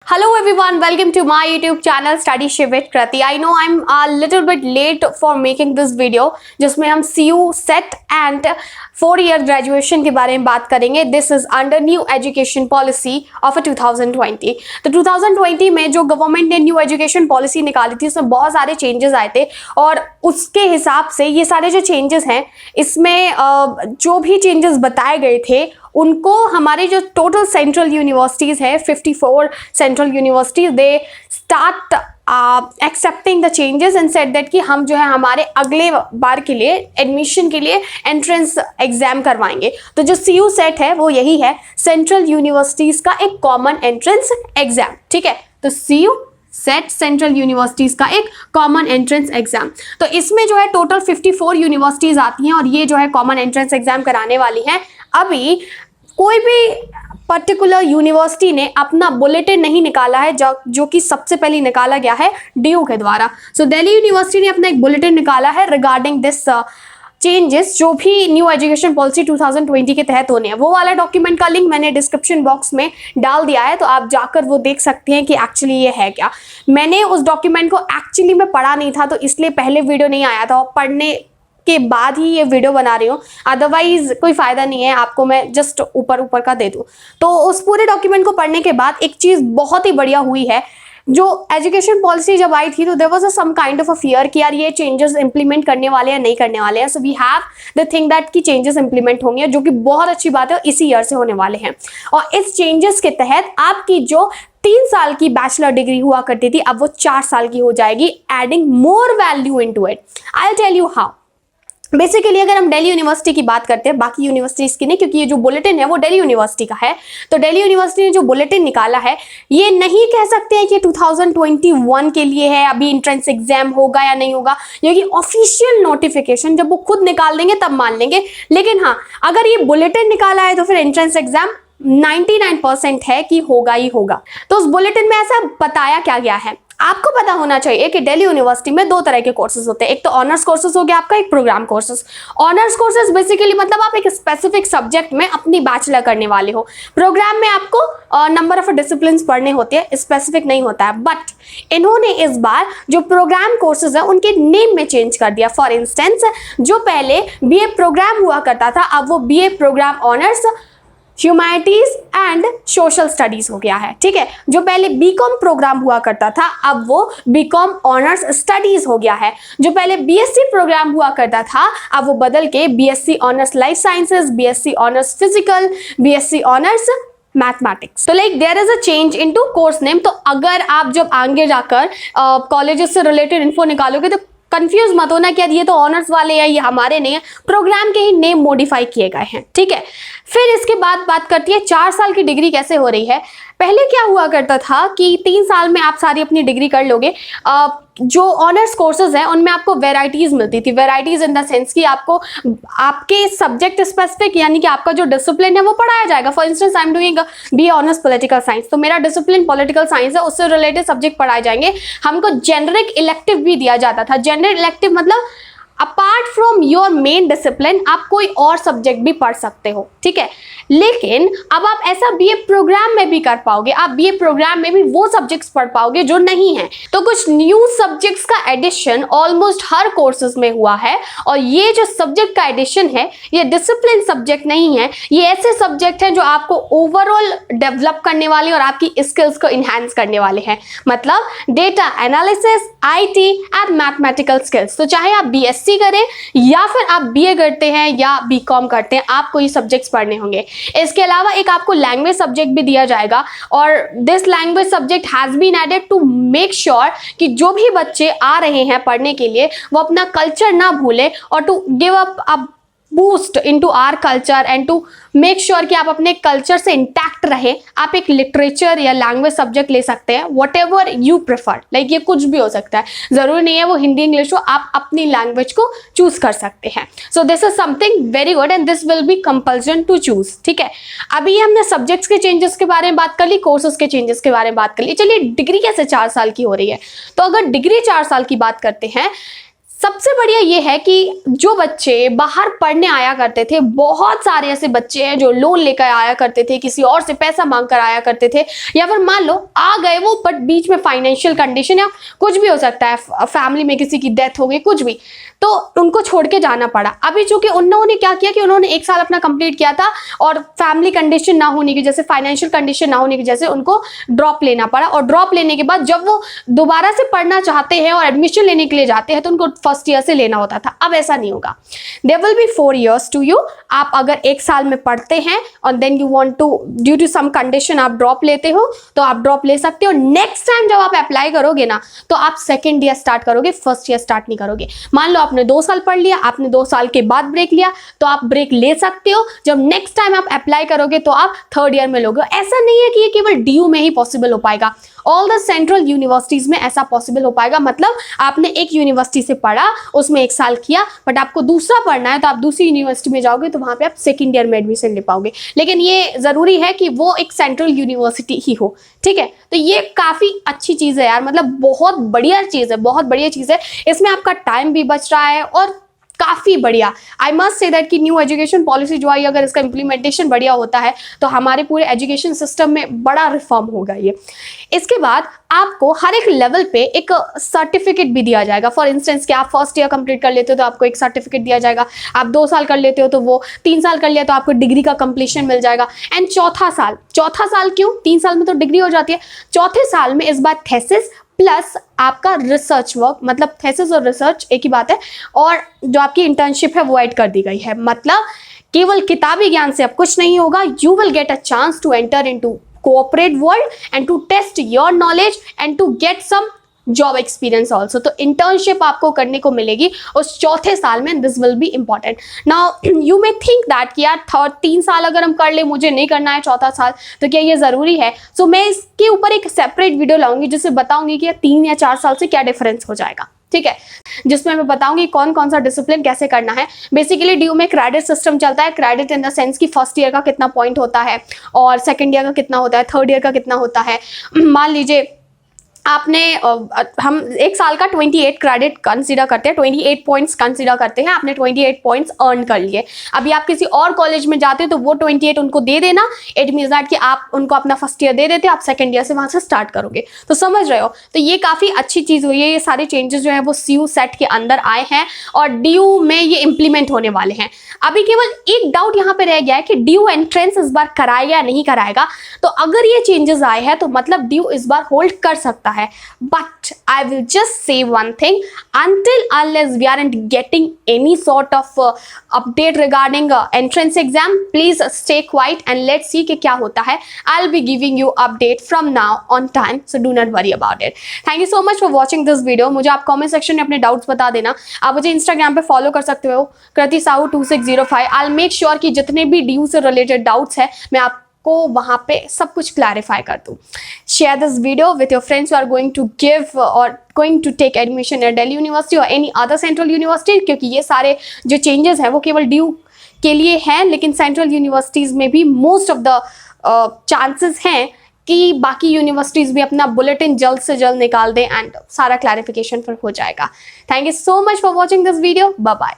Hello everyone, welcome to my YouTube channel Studyship with Krati. I know I'm a little bit late for making this video जिसमें हम Cucet and 4-year graduation के बारे में बात करेंगे. This is under new education policy of 2020. तो 2020 में जो गवर्नमेंट ने न्यू एजुकेशन पॉलिसी निकाली थी उसमें बहुत सारे चेंजेस आए थे और उसके हिसाब से ये सारे जो चेंजेस हैं इसमें जो भी चेंजेस बताए गए थे उनको हमारे जो टोटल सेंट्रल यूनिवर्सिटीज़ है 54 central universities they start accepting the changes and said that कि हम जो है हमारे अगले बार के लिए एडमिशन के लिए एंट्रेंस एग्जाम करवाएंगे. तो जो CUCET है वो यही है, सेंट्रल यूनिवर्सिटीज़ का एक कॉमन एंट्रेंस एग्जाम. ठीक है, तो CUCET सेंट्रल यूनिवर्सिटीज़ का एक कॉमन एंट्रेंस एग्जाम. तो इसमें जो है टोटल 54 यूनिवर्सिटीज़ आती हैं और ये जो है कॉमन एंट्रेंस एग्जाम कराने वाली हैं. अभी कोई भी पर्टिकुलर यूनिवर्सिटी ने अपना बुलेटिन नहीं निकाला है जो कि सबसे पहले निकाला गया है DU के द्वारा. सो दिल्ली यूनिवर्सिटी ने अपना एक बुलेटिन निकाला है रिगार्डिंग दिस चेंजेस जो भी न्यू एजुकेशन पॉलिसी 2020 के तहत होने हैं. वो वाला डॉक्यूमेंट का लिंक मैंने डिस्क्रिप्शन बॉक्स में डाल दिया है, तो आप जाकर वो देख सकते हैं कि एक्चुअली ये है क्या. मैंने उस डॉक्यूमेंट को एक्चुअली में पढ़ा नहीं था तो इसलिए पहले वीडियो नहीं आया था और पढ़ने के बाद ही ये वीडियो बना रही हूँ, अदरवाइज कोई फायदा नहीं है आपको मैं जस्ट ऊपर का दे दूँ. तो उस पूरे डॉक्यूमेंट को पढ़ने के बाद एक चीज़ बहुत ही बढ़िया हुई है. जो एजुकेशन पॉलिसी जब आई थी तो there was some kind of a fear कि यार ये चेंजेस इंप्लीमेंट करने वाले हैं नहीं करने वाले हैं. So we have the thing that कि चेंजेस इंप्लीमेंट होंगे जो कि बहुत अच्छी बात है, इसी ईयर से होने वाले हैं. और इस चेंजेस के तहत आपकी जो 3 साल की बैचलर डिग्री हुआ करती थी अब वो 4 साल की हो जाएगी, adding more value into it. I will tell you how. Basically अगर हम दिल्ली यूनिवर्सिटी की बात करते हैं, बाकी यूनिवर्सिटीज़ की नहीं, क्योंकि ये जो बुलेटिन है वो दिल्ली यूनिवर्सिटी का है. तो दिल्ली यूनिवर्सिटी ने जो बुलेटिन निकाला है ये नहीं कह सकते हैं कि 2021 के लिए है, अभी एंट्रेंस एग्जाम होगा या नहीं होगा. ये ऑफिशियल नोटिफिकेशन जब वो खुद निकाल देंगे तब मान लेंगे. लेकिन हाँ, अगर ये बुलेटिन निकाला है तो फिर एंट्रेंस एग्जाम 99% है कि होगा ही होगा. तो उस बुलेटिन में ऐसा बताया क्या गया है आपको पता होना चाहिए कि दिल्ली यूनिवर्सिटी में 2 तरह के कोर्सेज होते हैं. एक तो ऑनर्स कोर्सेज हो गया आपका, एक program courses. Honours courses basically मतलब आप एक स्पेसिफिक सब्जेक्ट में अपनी बैचलर करने वाले हो. प्रोग्राम में आपको नंबर ऑफ डिसिप्लिन पढ़ने होते हैं, स्पेसिफिक नहीं होता है. बट इन्होंने इस बार जो प्रोग्राम कोर्सेज है उनके नेम में चेंज कर दिया. फॉर इंस्टेंस जो पहले BA प्रोग्राम हुआ करता था अब वो BA program honours humanities and social studies हो गया है. ठीक है, जो पहले BCom प्रोग्राम हुआ करता था अब वो BCom ऑनर्स स्टडीज हो गया है. जो पहले BSc प्रोग्राम हुआ करता था अब वो बदल के BSc honours life sciences, BSc honours physical, BSc honours mathematics. तो like there is a change into course name. तो अगर आप जब आगे जाकर कॉलेजेस से रिलेटेड इन्फो निकालोगे तो कंफ्यूज मत होना कि यार ये तो ऑनर्स वाले हैं, ये हमारे नहीं है. प्रोग्राम के ही नेम मॉडिफाई किए गए हैं. ठीक है, फिर इसके बाद बात करती है 4 साल की डिग्री कैसे हो रही है. पहले क्या हुआ करता था कि 3 साल में आप सारी अपनी डिग्री कर लोगे. जो ऑनर्स कोर्सेज हैं उनमें आपको वेराइटीज़ मिलती थी. वेराइटीज़ इन द सेंस कि आपको आपके सब्जेक्ट स्पेसिफिक यानी कि आपका जो डिसिप्लिन है वो पढ़ाया जाएगा. For instance I am doing BA honours political science, तो मेरा डिसिप्लिन पॉलिटिकल साइंस है, उससे रिलेटेड सब्जेक्ट पढ़ाए जाएंगे. हमको जेनरिक इलेक्टिव भी दिया जाता था. जेनरिक इलेक्टिव मतलब apart from your main discipline आप कोई और सब्जेक्ट भी पढ़ सकते हो. ठीक है, लेकिन अब आप ऐसा BA प्रोग्राम में भी कर पाओगे. आप BA प्रोग्राम में भी वो सब्जेक्ट्स पढ़ पाओगे जो नहीं है. तो कुछ न्यू सब्जेक्ट्स का एडिशन ऑलमोस्ट हर कोर्सेज में हुआ है. और ये जो सब्जेक्ट का एडिशन है ये डिसिप्लिन सब्जेक्ट नहीं है, ये ऐसे सब्जेक्ट हैं जो आपको ओवरऑल डेवलप करने वाले और आपकी स्किल्स को इन्हांस करने वाले हैं. मतलब data analysis, IT and mathematical skills. तो चाहे आप BSc करें या फिर आप BA करते हैं या BCom करते हैं, आपको ये सब्जेक्ट्स पढ़ने होंगे. इसके अलावा एक आपको लैंग्वेज सब्जेक्ट भी दिया जाएगा और this language subject has been added to make sure कि जो भी बच्चे आ रहे हैं पढ़ने के लिए वो अपना कल्चर ना भूले और to give up boost into our culture and to make sure कि आप अपने कल्चर से इंटैक्ट रहे. आप एक लिटरेचर या लैंग्वेज सब्जेक्ट ले सकते हैं, what ever you prefer. Like ये कुछ भी हो सकता है, जरूरी नहीं है वो हिंदी इंग्लिश हो, आप अपनी लैंग्वेज को चूज कर सकते हैं. So this is something very good and this will be compulsion to choose. ठीक है, अभी हमने सब्जेक्ट्स के चेंजेस के बारे में बात कर ली, कोर्सेज के चेंजेस के बारे में बात कर ली. चलिए डिग्री कैसे 4 साल की हो रही है. तो अगर डिग्री 4 साल की बात करते हैं, सबसे बढ़िया ये है कि जो बच्चे बाहर पढ़ने आया करते थे, बहुत सारे ऐसे बच्चे हैं जो लोन लेकर आया करते थे, किसी और से पैसा मांग कर आया करते थे, या फिर मान लो आ गए वो बट बीच में फाइनेंशियल कंडीशन या कुछ भी हो सकता है, फैमिली में किसी की डेथ हो गई, कुछ भी, तो उनको छोड़ के जाना पड़ा। अभी चूंकि उन्होंने क्या किया कि उन्होंने 1 साल अपना कंप्लीट किया था और फैमिली कंडीशन ना होने की, जैसे फाइनेंशियल कंडीशन ना होने की, जैसे उनको ड्रॉप लेना पड़ा, और ड्रॉप लेने के बाद जब वो दोबारा से पढ़ना चाहते हैं और एडमिशन लेने के लिए जाते हैं तो उनको फर्स्ट ईयर से लेना होता था। अब ऐसा नहीं होगा, there will be 4 years to you. आप अगर 1 साल में पढ़ते हैं और then you want to due to some condition आप ड्रॉप लेते हो तो आप ड्रॉप ले सकते हो। नेक्स्ट टाइम जब आप अप्लाई करोगे ना तो आप सेकेंड ईयर स्टार्ट करोगे, फर्स्ट ईयर स्टार्ट नहीं करोगे। मान लो आपने 2 साल पढ़ लिया, आपने 2 साल के बाद ब्रेक लिया, तो आप ब्रेक ले सकते हो। जब नेक्स्ट टाइम आप अप्लाई करोगे तो आप थर्ड ईयर में लोगे। ऐसा नहीं है कि ये केवल डीयू में ही पॉसिबल हो पाएगा, ऑल द सेंट्रल यूनिवर्सिटीज में ऐसा पॉसिबल हो पाएगा। मतलब आपने एक यूनिवर्सिटी से पढ़ा, उसमें 1 साल किया, बट आपको दूसरा पढ़ना है तो आप दूसरी यूनिवर्सिटी में जाओगे तो वहां पे आप सेकेंड ईयर में एडमिशन ले पाओगे। लेकिन ये जरूरी है कि वो एक सेंट्रल यूनिवर्सिटी ही हो, ठीक है। तो ये काफी अच्छी चीज है यार, मतलब बहुत बढ़िया चीज है, बहुत बढ़िया चीज है। इसमें आपका टाइम भी बच रहा है और काफी बढ़िया। आई मस्ट से दैट कि न्यू एजुकेशन पॉलिसी जो आई, अगर इसका इंप्लीमेंटेशन बढ़िया होता है तो हमारे पूरे एजुकेशन सिस्टम में बड़ा रिफॉर्म होगा ये। इसके बाद आपको हर एक लेवल पे एक सर्टिफिकेट भी दिया जाएगा। फॉर इंस्टेंस कि आप फर्स्ट ईयर कंप्लीट कर लेते हो तो आपको एक सर्टिफिकेट दिया जाएगा, आप 2 साल कर लेते हो तो वो 3 साल कर लिया तो आपको डिग्री का कंप्लीशन मिल जाएगा। एंड चौथा साल क्यों, 3 साल में तो डिग्री हो जाती है, चौथे साल में इस बार थेसिस प्लस आपका रिसर्च वर्क, मतलब थेसिस और रिसर्च एक ही बात है, और जो आपकी इंटर्नशिप है वो ऐड कर दी गई है। मतलब केवल किताबी ज्ञान से अब कुछ नहीं होगा, you will get a chance to enter into corporate world and to test your knowledge and to get some job experience also. तो इंटर्नशिप आपको करने को मिलेगी उस चौथे साल में, this will be important. Now you may think that कि यार 3 साल अगर हम कर ले, मुझे नहीं करना है चौथा साल, तो क्या ये जरूरी है? सो मैं इसके ऊपर एक सेपरेट वीडियो लाऊंगी जिससे बताऊंगी कि 3 या 4 साल से क्या डिफरेंस हो जाएगा, ठीक है, जिसमें मैं बताऊंगी कौन कौन सा डिसिप्लिन कैसे करना है। बेसिकली ड्यू में क्रेडिट सिस्टम चलता है, क्रेडिट इन द सेंस कि फर्स्ट ईयर का कितना पॉइंट होता है और सेकंड ईयर का कितना होता है, थर्ड ईयर का कितना होता है। मान लीजिए आपने हम 1 साल का 28 क्रेडिट कंसीडर करते हैं, 28 पॉइंट्स कंसीडर करते हैं, आपने 28 पॉइंट्स अर्न कर लिए। अभी आप किसी और कॉलेज में जाते हो तो वो 28 उनको दे देना, इट मीन्स दैट कि आप उनको अपना फर्स्ट ईयर दे देते, आप सेकंड ईयर से वहां से स्टार्ट करोगे। तो समझ रहे हो, तो ये काफी अच्छी चीज हुई है। ये सारे चेंजेस जो है वो सीयू सेट के अंदर आए हैं और डीयू में ये इंप्लीमेंट होने वाले हैं। अभी केवल एक डाउट यहाँ पे रह गया है कि डीयू एंट्रेंस इस बार कराएगा या नहीं कराएगा। तो अगर ये चेंजेस आए हैं तो मतलब डीयू इस बार होल्ड कर सकता है। But I will just say one thing, until unless we aren't getting any sort of update regarding entrance exam, please stay quiet and let's see कि क्या होता है। I'll be giving you update from now on time, so do not worry about it. Thank you so much for watching this video। मुझे आप comment section में अपने doubts बता देना। आप मुझे Instagram पे follow कर सकते हो, Krati Sahu 2605। I'll make sure कि जितने भी DU से related doubts है मैं आप को वहां पे सब कुछ क्लैरिफाई कर दूं। Share this video with your friends who are going to give और going to take admission at Delhi university और एनी अदर सेंट्रल यूनिवर्सिटी, क्योंकि ये सारे जो चेंजेस हैं वो केवल ड्यू के लिए हैं, लेकिन सेंट्रल यूनिवर्सिटीज में भी मोस्ट ऑफ द चांसेस हैं कि बाकी यूनिवर्सिटीज भी अपना बुलेटिन जल्द से जल्द निकाल दें एंड सारा क्लैरिफिकेशन फिर हो जाएगा। Thank you so much for watching this video, bye bye.